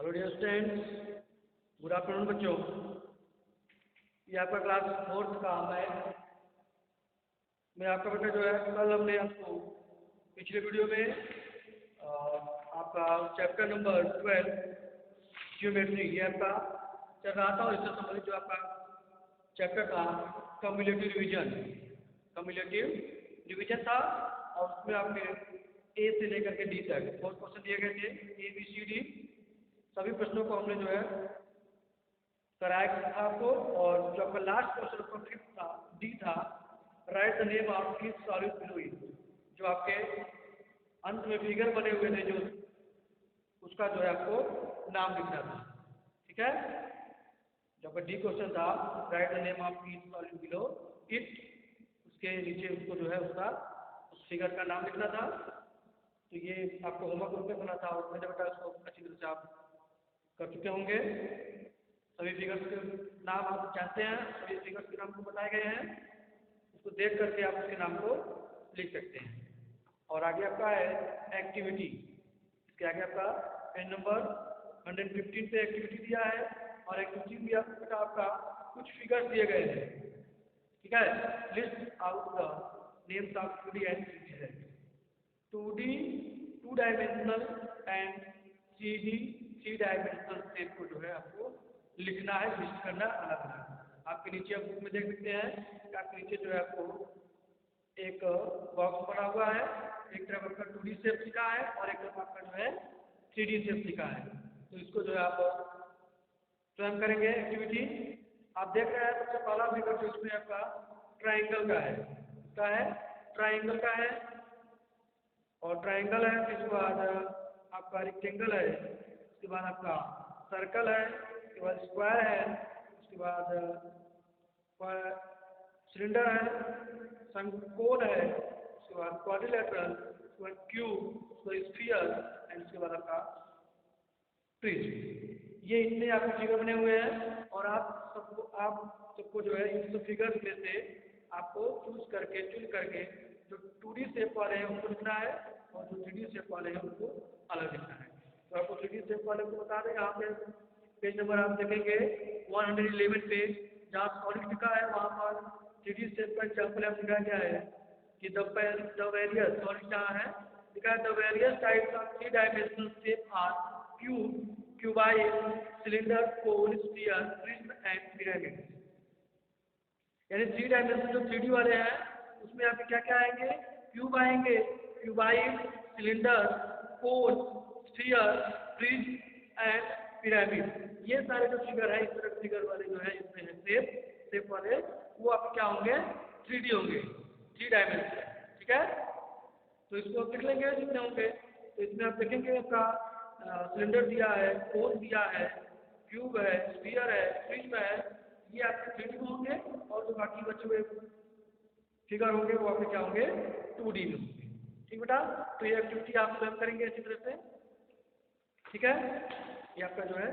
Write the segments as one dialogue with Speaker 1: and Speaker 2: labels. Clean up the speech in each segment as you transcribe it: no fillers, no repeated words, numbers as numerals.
Speaker 1: Hello dear students, good afternoon बच्चों। ये आपका क्लास 4th का मैं आपका बेटा जो है, कल हमने आपको पिछले वीडियो में आपका चैप्टर नंबर 12 ज्योमेट्री ये आपका चल रहा था और इससे संबंधित जो आपका चैप्टर था कम्युलेटिव डिवीजन था और उसमें आपके ए से लेकर के डी तक 4 क्वेश्चन दिए गए थे। ABCD सभी प्रश्नों को हमने जो है कराया था आपको। और जो आपका लास्ट क्वेश्चन नंबर 5 था, डी था, right the name of each solid below it, जो आपके अंत में फिगर बने हुए थे, जो उसका जो है आपको नाम लिखना था। ठीक है, जो आपका डी क्वेश्चन था, right the name of each solid below it, उसके नीचे उसको जो है उसका उस फिगर का नाम लिखना था। तो ये आपको होमवर्क रूप में करना था और मैंने बेटा उसको अच्छी तरह से आप कर चुके होंगे। सभी फिगर्स के नाम आप जानते हैं, सभी फिगर्स के नाम को बताए गए हैं, उसको देख करके आप उसके नाम को लिख सकते हैं। और आगे आपका है एक्टिविटी। इसके आगे आपका पेज नंबर 115 पे एक्टिविटी दिया है और एक्टिविटी भी आपका कुछ फिगर्स दिए गए हैं। ठीक है, list out the names of 2D and 3D है। 2D 2 dimensional and 3D 3 dimensional shape को जो है आपको लिखना है, लिस्ट करना अलग अलग। आपके नीचे आप बुक में देख सकते हैं कि आपके नीचे जो है आपको एक बॉक्स बना हुआ है, एक तरफ आपका 2D शेप लिखा है और एक तरफ आपका जो है 3D शेप लिखा है। तो इसको जो है आप स्वयं करेंगे एक्टिविटी। आप देख रहे हैं सबसे पहला फिगर जो इसमें आपका ट्राइंगल का है, ट्राइंगल का है और ट्राइंगल है। इसके बाद आपका रेक्टेंगल है, उसके बाद आपका सर्कल है, उसके बाद स्क्वायर है, उसके बाद सिलेंडर है, शंकुकोण है, उसके बाद क्वाड्रिलेटरल, उसके बाद क्यूब, उसके बाद स्फीयर एंड उसके बाद आपका प्रिज्म। ये इतने आपके फिगर बने हुए हैं और आप सबको जो है इन सब फिगर्स में से आपको चून करके जो 2D शेप वाले हैं उनको लिखना है और जो 3D शेप वाले हैं उनको अलग लिखना है। तो आपको 3D शेप वाले को बता दें, यहाँ पे पेज नंबर आप देखेंगे 111 पे, जहाँ सॉलिड लिखा है वहाँ पर 3D शेप का एग्जाम्पल आप दिखाया गया है कि द वेरियस सॉलिड जहाँ है लिखा है the various types of 3 dimensional shape are cube, cuboid, cylinder, cone, sphere, prism and pyramid. यानी 3 डायमेंशन जो 3D वाले हैं उसमें आपके क्या क्या आएंगे, क्यूब आएंगे, cuboid, cylinder, cone, sphere, prism and pyramid. ये सारे जो फिगर है, इस तरह फिगर वाले जो है इसमें है शेप वाले, वो आपके क्या होंगे, 3D होंगे, 3 डायमेंशन। ठीक है, तो इसको आप लिख लेंगे जितने होंगे। तो इसमें आप देखेंगे आपका सिलेंडर दिया है, कोन दिया है, क्यूब है, स्फीयर है, प्रिज्म है, ये आपके 3D में होंगे और जो बाकी बचे हुए फिगर होंगे वो आपके क्या होंगे, 2D में होंगे। ठीक बेटा, तो ये एक्टिविटी आप स्वयं करेंगे अच्छी तरह से। ठीक है, ये आपका जो है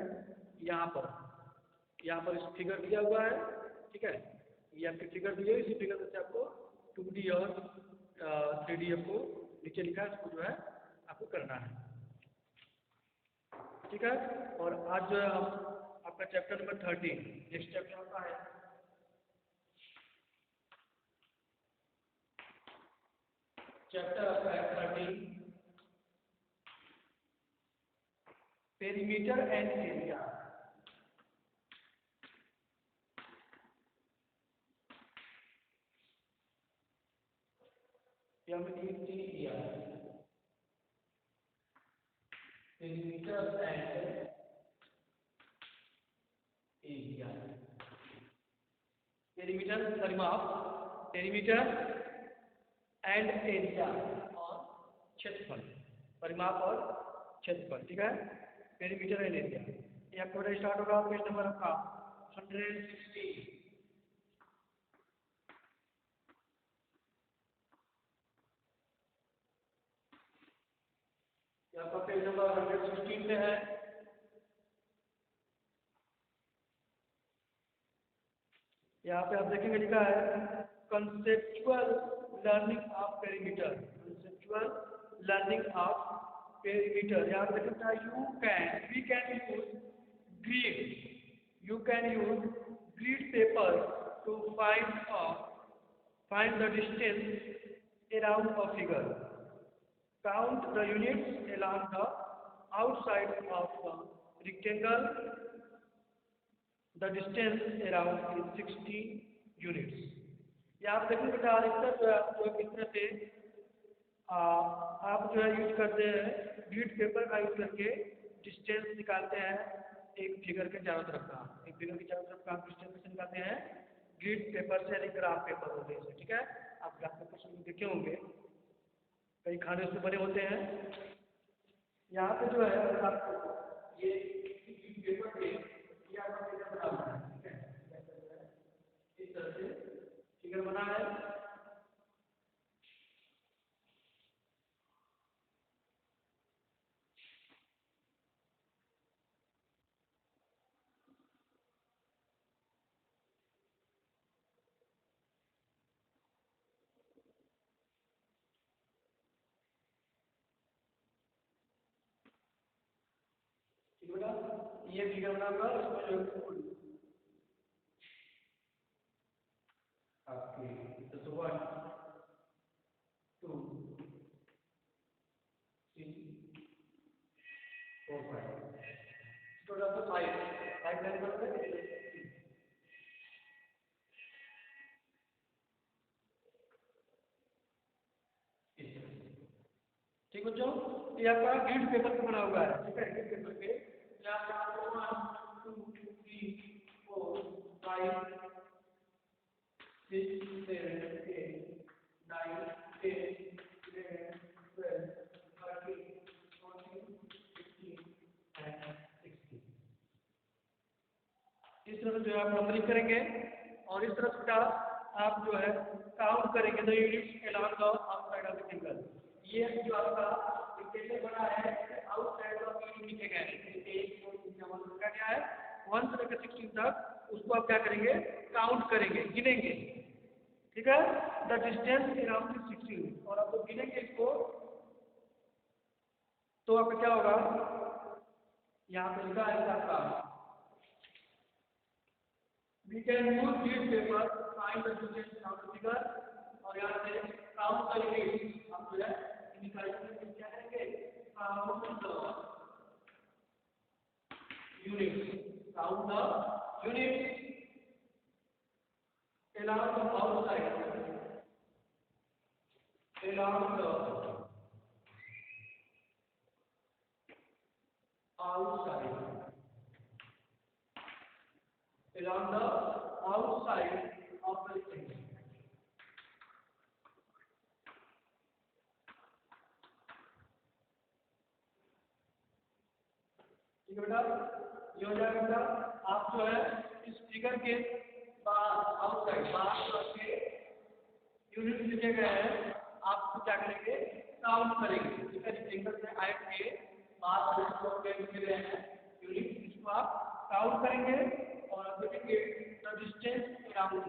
Speaker 1: यहाँ पर इस फिगर दिया हुआ है। ठीक है, ये आपके फिगर दिए, इसी फिगर से आपको 2D और 3D आपको नीचे लिखा है, इसको जो है आपको करना है। ठीक है, और आज जो है हम आपका चैप्टर नंबर 13, नेक्स्ट चैप्टर आपका है चैप्टर आपका है 13, perimeter and area. Perimeter and area. Perimeter परिमाप, पेरीमीटर एंड एरिया और क्षेत्रफल, परिमाप और क्षेत्रफल। ठीक है, पेरीमीटर एंड एरिया। ये आपको स्टार्ट होगा पेज नंबर आपका 116। आपका पेज नंबर 116 पे है। यहाँ पे आप देखेंगे लिखा है conceptual learning of perimeter, conceptual learning of perimeter. यहाँ पे लिखा है we can use can use grid paper to find the distance around a figure. Count the units along the outside of the rectangle. The distance around is 16 units. ये आप देखेंगे बेटा अधिकतर जो है आपको किस तरह से आप जो है यूज करते हैं ग्रिड पेपर का यूज करके डिस्टेंस निकालते हैं एक फिगर के चारों तरफ का। एक फिगर के चारों तरफ का आप डिस्टेंस निकालते हैं ग्रिड पेपर से, यानी ग्राफ पेपर होते हैं, ठीक है। आप ग्राफ पेपर से देखे होंगे, कई खाने उसमें बने होते हैं। यहाँ पे जो है अगर आप ये ग्रिड पेपर पे ये आपका फिगर बना हुआ है, ठीक है, इस तरह से फिगर बना है। ये फिगर बना हुआ उसमें जो आपकी 1 2 3 4 5 टोटल तो 5 लाइन करते हैं। ठीक बच्चों, ये आपका ग्रिड पेपर पे बना हुआ है, ठीक है। ग्रिड पेपर पे यहाँ पे आपको 1 2 3 4 5 6 7 8 9 10 11 12 13 14 15 and 16। इस तरह से जो है आप नंबरिंग करेंगे और इस तरह से आप जो है काउंट करेंगे the units along the outside of the finger. ये जो आपका इक्वेशन बना है आउटसाइड ऑफ यूनिट लिखेगा, एक और तीन का मतलब क्या है 1 से लेकर 16 तक उसको आप क्या करेंगे काउंट करेंगे, गिनेंगे, ठीक है। द डिस्टेंस अराउंड 16 और आप गिनेंगे इसको तो आपका क्या होगा, यहाँ पे लिखा है आपका we can use grid paper to find the distance of the figure और यहाँ से काउंट करेंगे हम जो है निकालने में क्या करेंगे count the units along the outside along the outside of the rectangle। ठीक है बेटा, ये हो जाएगा बेटा। आप जो है इस फिगर के बाहर आउटसाइड बाहर आपके यूनिट लिखे गए हैं, आप क्या करेंगे काउंट करेंगे, ठीक है। रेक्टेंगल से आयत के बाहर जो लिखे गए हैं यूनिट, इसको आप काउंट करेंगे और आप देखेंगे the distance around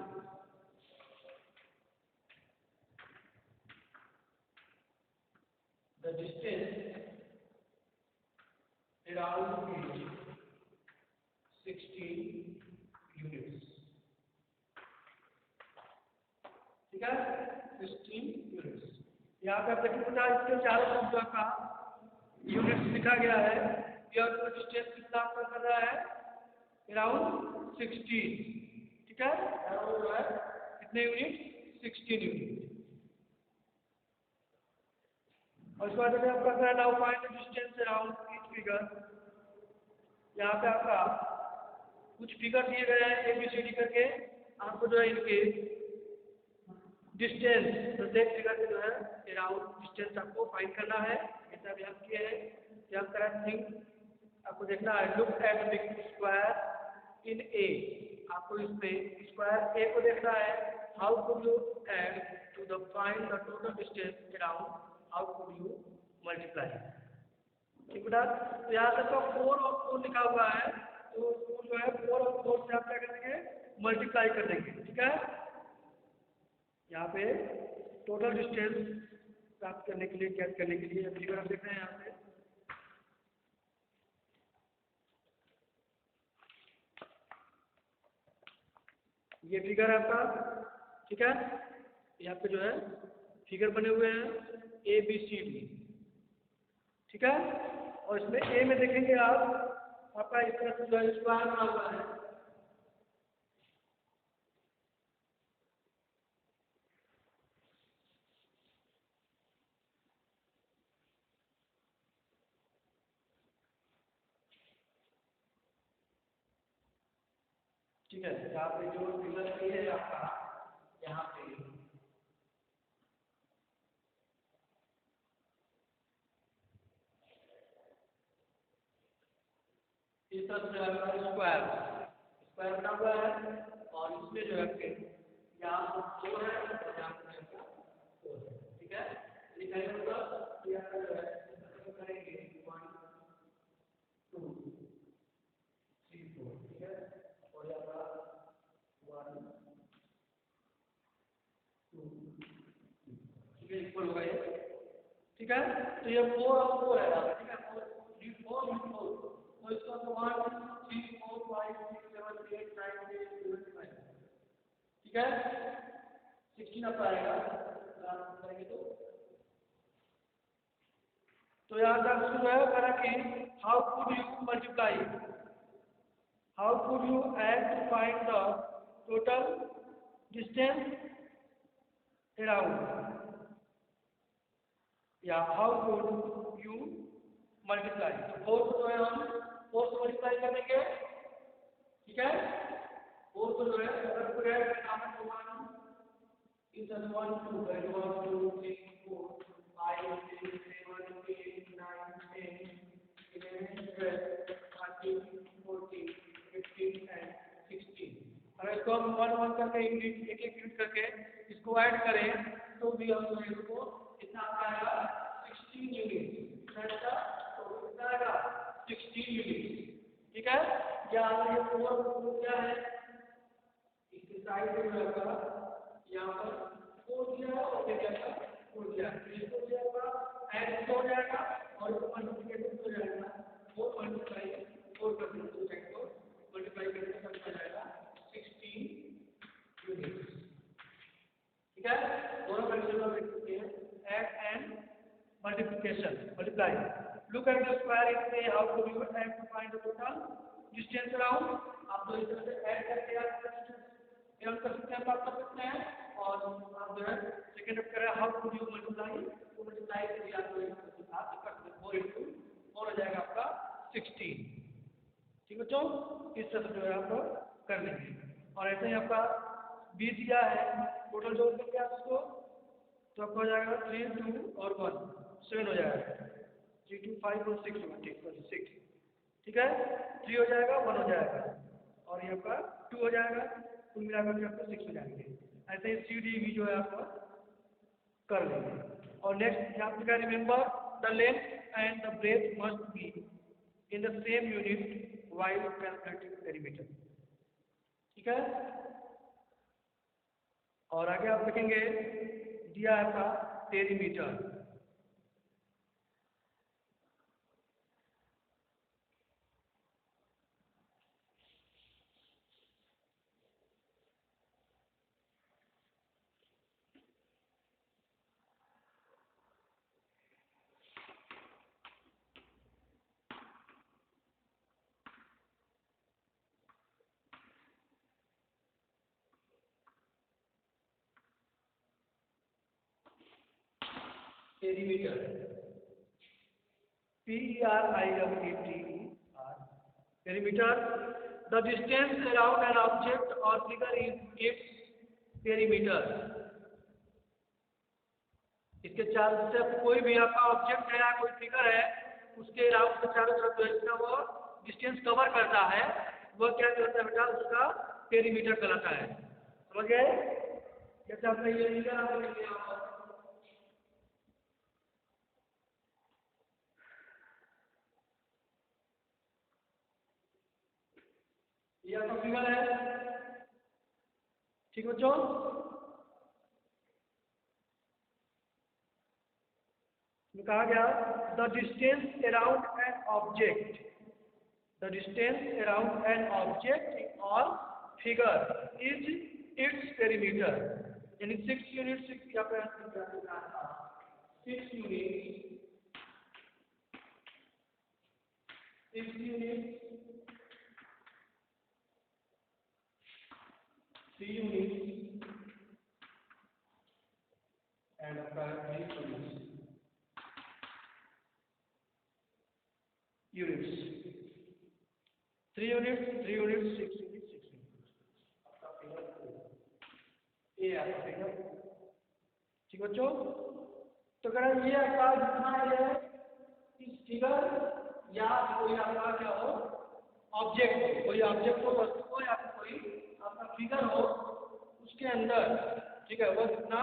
Speaker 1: is 16 units, ठीक है, 16 यूनिट्स। यहाँ पे आप देखिए बेटा इसके चारों तरफ जो आपका यूनिट्स लिखा गया है, यह डिस्टेंस कितना आपका कर रहा है अराउंड 16, ठीक है। अराउंड जो है कितने यूनिट 16 यूनिट। और इसके बाद आपका क्या है now find the distance around each figure. यहाँ पे आपका कुछ फिगर दिए गए हैं ABCD करके, आपको जो है इनके डिस्टेंस प्रत्येक फिगर के जो है अराउंड डिस्टेंस आपको फाइंड करना है। जैसे अभी हम किए हैं कि हम करेक्ट थिंग आपको देखना है look at the square in A, आपको इसमें स्क्वायर ए को देखना है। How could you add to the find the total distance around, how could you multiply, ठीक बेटा। तो यहाँ तक तो 4 और 4 लिखा हुआ है, तो उसको जो है 4 और 4 से आप क्या कर देंगे मल्टीप्लाई कर देंगे, ठीक है। यहाँ पे टोटल डिस्टेंस प्राप्त करने के लिए ज्ञात करने के लिए फिगर आप देख रहे हैं यहाँ पे ये फिगर है आपका, ठीक है। यहाँ पे जो है फिगर बने हुए हैं ए बी सी डी, ठीक है। और इसमें ए में देखेंगे आप, आपका इस तरह से जो है स्क्वायर बना हुआ है, ठीक है। यहाँ पे जो फिगर ए है आपका, यहाँ पे इस तरह से स्क्वायर स्क्वायर बना हुआ है, और इसमें जो है आपके यहाँ पर 4 है और यहाँ पर आपका 4 है, ठीक है। लिखाने मतलब यहाँ पर जो है करेंगे 1 2 3 4, ठीक है। और यहाँ पर 1 2, ठीक है, इक्वल होगा ये, ठीक है। तो ये 4 और 4 है यहाँ पे, ठीक है। 4 तो इसका तो 1 3 4 5 6 7 8 9 10 11 12, ठीक है। 16 अब आएगा करेंगे तो यहाँ तक जो है करा कि how could you multiply, how could you add to find the total distance around, या हाउ कुड यू मल्टीप्लाई। तो 4 को जो है हम 4 से मल्टीप्लाई कर देंगे, ठीक है। 4 को जो है अगर पूरे करना है तो 1 is 1 2 1 2 3 4 5 6 7 8 9 10 11 12 13 14 15 and 16। अगर इसको हम 1 1 करके एक एक यूनिट करके इसको ऐड करें तो भी हम जो इसको कितना आएगा 16 यूनिट, तो कितना आएगा 16 यूनिट, ठीक है। या ये 4 क्या है, इसके साइड में होगा यहाँ पर 4 दिया है और क्या का 4 दिया है, इसको हो जाएगा ऐड हो जाएगा और इसको मल्टीप्लिकेशन हो जाएगा, 4 मल्टीप्लाई 4 कर देंगे तो मल्टीप्लाई करके कितना जाएगा 16 यूनिट, ठीक है। दोनों कंडीशन में लिख सकते हैं add and multiplication multiply. Look at the square it से how to you add to find the total distance around. आप तो इस तरह से ऐड करके आप एवं कर सकते हैं, प्राप्त कर सकते हैं। और आप जो है सेकेंड अप करें हाउ टू यू मल्टीप्लाई, तो मल्टीप्लाई के लिए आप कर सकते हैं 4 इंटू 4 हो जाएगा आपका 16, ठीक है बच्चों। इस तरह से जो है आप कर लेंगे। और ऐसे ही आपका बी दिया है, टोटल जोड़ देंगे आप उसको तो आपका हो जाएगा 3 2 और 1 7 हो जाएगा, 3 2 5 और 6 होगा, ठीक है 6, ठीक है। 3 हो जाएगा 1 हो जाएगा और ये आपका 2 हो जाएगा, कुल मिलाकर के आपको 6 हो जाएंगे। ऐसे ही सी डी भी जो है आपका कर लेंगे। और नेक्स्ट यहाँ पे remember the length and the breadth must be in the same unit while calculating perimeter, ठीक है। और आगे आप देखेंगे दिया है आपका perimeter, perimeter PERIMETER, perimeter, the distance around an object or figure is its perimeter। इसके चारों तरफ कोई भी आपका ऑब्जेक्ट है या कोई फिगर है उसके अराउंड के चारों तरफ जो है वो डिस्टेंस कवर करता है, वह क्या कहलाता है बेटा, उसका पेरीमीटर कहलाता है, समझ गए। जैसे आपने ये लिखा है ये आपका फिगर है, ठीक बच्चों। कहा गया the distance around an object, the distance around an object और फिगर इज इट्स पेरीमीटर, यानी 6 यूनिट्स क्या पे 6 यूनिट्स 6 यूनिट्स 3 यूनिट्स एंड आपका 3 यूनिट्स 3 यूनिट्स 6 यूनिट्स 6 यूनिट्स आपका फिगर ये आपका फिगर। ठीक बच्चों, तो अगर ये आपका जितना है इस फिगर या कोई आपका क्या हो ऑब्जेक्ट हो, कोई ऑब्जेक्ट हो, वस्तु हो या कोई आपका फिगर हो, उसके अंदर ठीक है वह कितना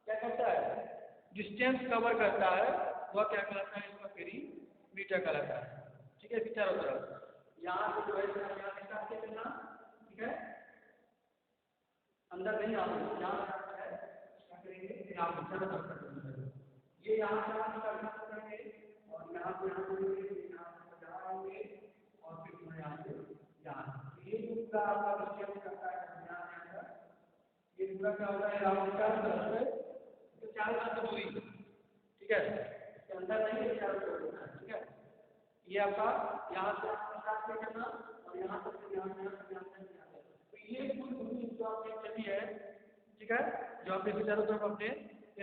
Speaker 1: क्या करता है डिस्टेंस कवर करता है, वह क्या कहलाता है इसका पेरीमीटर कहलाता है। ठीक है, चारों तरफ यहाँ से जो है यहाँ से काट के चलना, ठीक है अंदर नहीं आओगे, यहाँ क्या करेंगे यहाँ से चारों तरफ करेंगे, ये यहाँ से करना करेंगे और यहाँ से यहाँ आएंगे और फिर यहाँ से यहाँ ये पूरा आपका डिस्टेंस करता है यहाँ ये पूरा क्या होता है राउंड चारों तरफ से, तो चारों तरफ दूरी, ठीक है इसके अंदर नहीं है चारों तरफ, ठीक है ये आपका यहाँ से स्टार्ट करना और यहाँ तक यहाँ से तो ये कुल दूरी जो आपने चली है, ठीक है जो आपने चारों तरफ अपने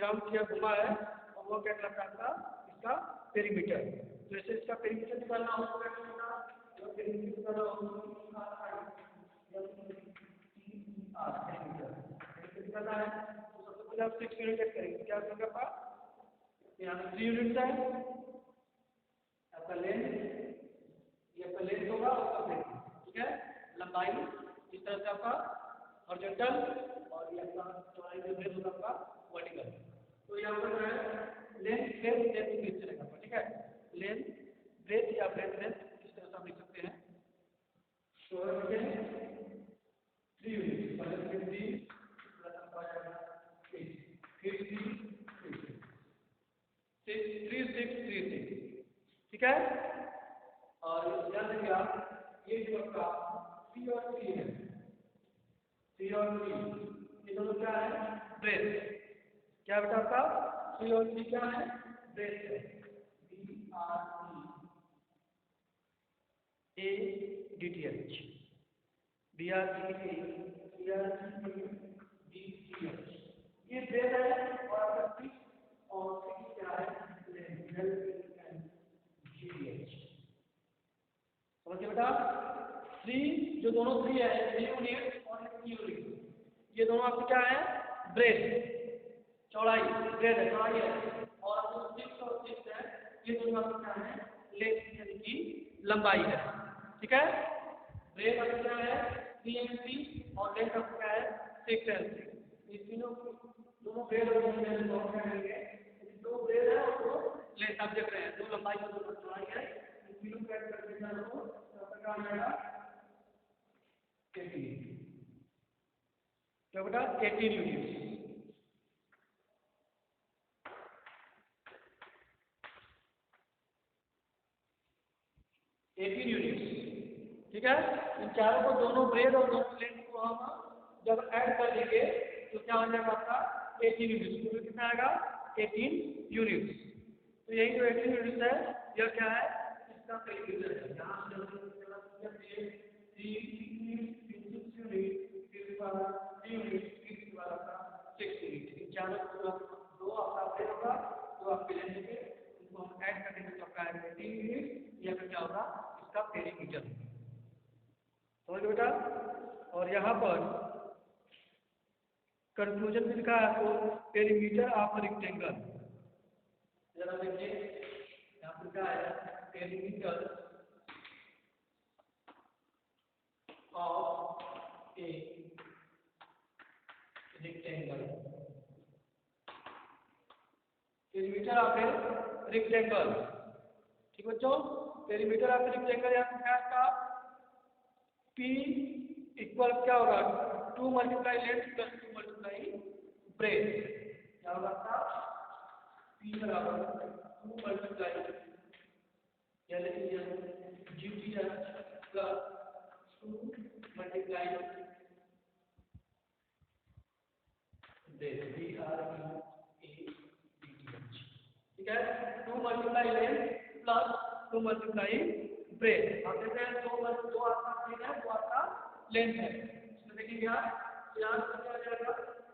Speaker 1: राउंड किया घुमा है और वो क्या कहलाता है आपका इसका पेरीमीटर। तो ऐसे इसका पेरीमीटर निकालना हो तो क्या करना, जो पेरीमीटर निकालना हो निकालना है तो सबसे पहले आप 6 यूनिट करेंगे, क्या होगा आपका यहाँ पे 3 यूनिट है आपका लेंथ, ये आपका लेंथ होगा आपका ब्रेथ, ठीक है लंबाई इस तरह से आपका हॉरिजॉन्टल और ये आपका चौड़ाई जो ब्रेथ होगा आपका वर्टिकल। तो यहाँ पर जो है लेंथ ब्रेथ चलेगा, ठीक है लेंथ ब्रेथ या ब्रेथ लेंथ इस तरह से आप लिख सकते हैं। तो 3 यूनिट पहले 3 फिर 3636, ठीक है और ध्यान रखिए आप ये जो आपका 3 और 3 है, 3 और 3 ये दोनों क्या है ब्रेथ, क्या बेटा आपका 3 और 3 क्या है ब्रेथ है, BREADTH ये ब्रेथ है और आपका 6 और 6 क्या है समझिए बेटा 3 जो दोनों 3 है 3 यूनिट और 1 यूनिट, ये दोनों आपके क्या है ब्रेथ चौड़ाई ब्रेथ है चौड़ाई है और आपको 6 और 6 है ये दोनों आपके क्या है लेंथ यानी कि लंबाई है, ठीक है ब्रेथ आपका क्या है 3 and 3 और लेंथ आपका क्या है 6 and 6, ये तीनों दोनों ब्रेथ और लेंथ दोनों क्या करेंगे, दो ब्रेथ है और दो लेंथ आप देख रहे हैं, दो लंबाई और दो चौड़ाई है, तीनों का ऐड कर देना तो आपका क्या आएगा 18, क्या बेटा 18 यूनिट्स। ठीक है इन चारों को दोनों ब्रेथ और दोनों लेंथ को हम जब ऐड कर देंगे तो क्या हो जाएगा आपका 18 यूनिट्स, तो कितना आएगा 18 यूनिट्स। तो यही जो 18 यूनिट्स है यह क्या है इसका पेरीमीटर है, यहाँ से 3 यूनिट आपका 6 यूनिट, इन चारों को दो आपका ब्रेथ होगा दो आपके लेंथ होंगे, इनको हम ऐड कर देंगे तो आपका 18 यूनिट, यह क्या होगा इसका पेरीमीटर समझ लो बेटा। और यहाँ पर कंक्लूजन में लिखा है आपको पेरीमीटर ऑफ रेक्टेंगल, जरा देखिए यहाँ पर क्या है perimeter of a rectangle, perimeter of a rectangle, ठीक बच्चों पेरीमीटर ऑफ रेक्टेंगल यहाँ पर क्या था P इक्वल क्या होगा 2 multiply length plus 2 multiply breath, क्या होगा आपका P बराबर 2 मल्टीप्लाई या लेकिन GTH plus 2 multiply breath, BREATH, ठीक है। 2 multiply length plus 2 multiply breath. आप देखते हैं 2 आपका ब्रेथ है, 2 आपका लेंथ है। इसमें देखिए यहाँ से क्या हो जाएगा,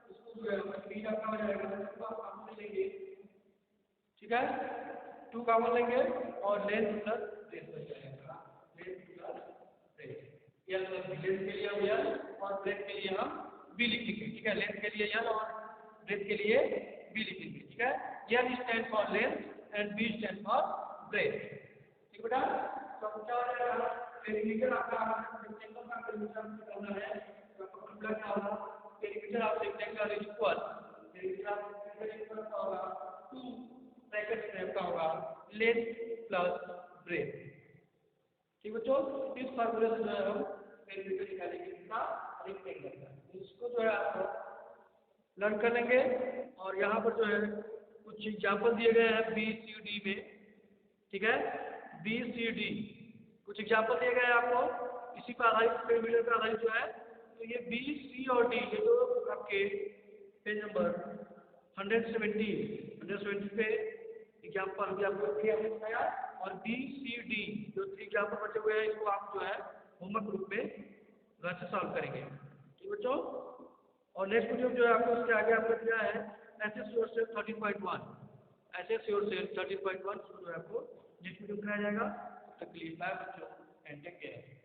Speaker 1: इसको जो है बीच आपका हो जाएगा, इसको आप कॉमन लेंगे, ठीक है। 2 कॉमन लेंगे और लेंथ प्लस ब्रेथ बच जाएगा, लेंथ प्लस ब्रेथ। लेंथ के लिए हम यल और ब्रेथ के लिए हम बी लिखेंगे, ठीक है। लेंथ के लिए यल और ब्रेथ के लिए बी लिखेंगे, ठीक है। L stand for length and B stand for breadth, ठीक बेटा। तो क्या हो जाएगा, पेरीमीटर आपका रेक्टेंगल का पेरीमीटर निकालना है, तो आपको फॉर्मूला क्या होगा, perimeter of rectangle is equal, perimeter of rectangle equal क्या होगा, 2 ब्रैकेट में आपका होगा लेंथ प्लस ब्रेथ, ठीक बच्चों। इस फार्मूले से जो है हम पेरीमीटर निकालेंगे कितना, रेक्टेंगल का। इसको जो है आप लर्न कर लेंगे। और यहाँ पर जो है कुछ एग्जाम्पल दिए गए हैं BCD में, ठीक है। BCD कुछ एग्जाम्पल दिए गए हैं आपको, इसी पर आधारित पेरीमीटर पर आधारित जो है। तो ये B, C और D, ये जो आपके पेज नंबर 170 पे एग्जाम्पल भी आपको हमने बताया। और BCD जो 3 एग्जाम्पल बचे हुए हैं, इसको आप जो है होमवर्क ग्रुप में घर से सॉल्व करेंगे, ठीक बच्चों। और नेक्स्ट वीडियो जो है आपको इसके आगे आपको दिया है SS योरसेल्फ 13.1, SS योरसेल्फ 13.1 जो है आपको नेक्स्ट वीडियो में कराया जाएगा। तब तक के लिए बाय बच्चों एंड टेक केयर।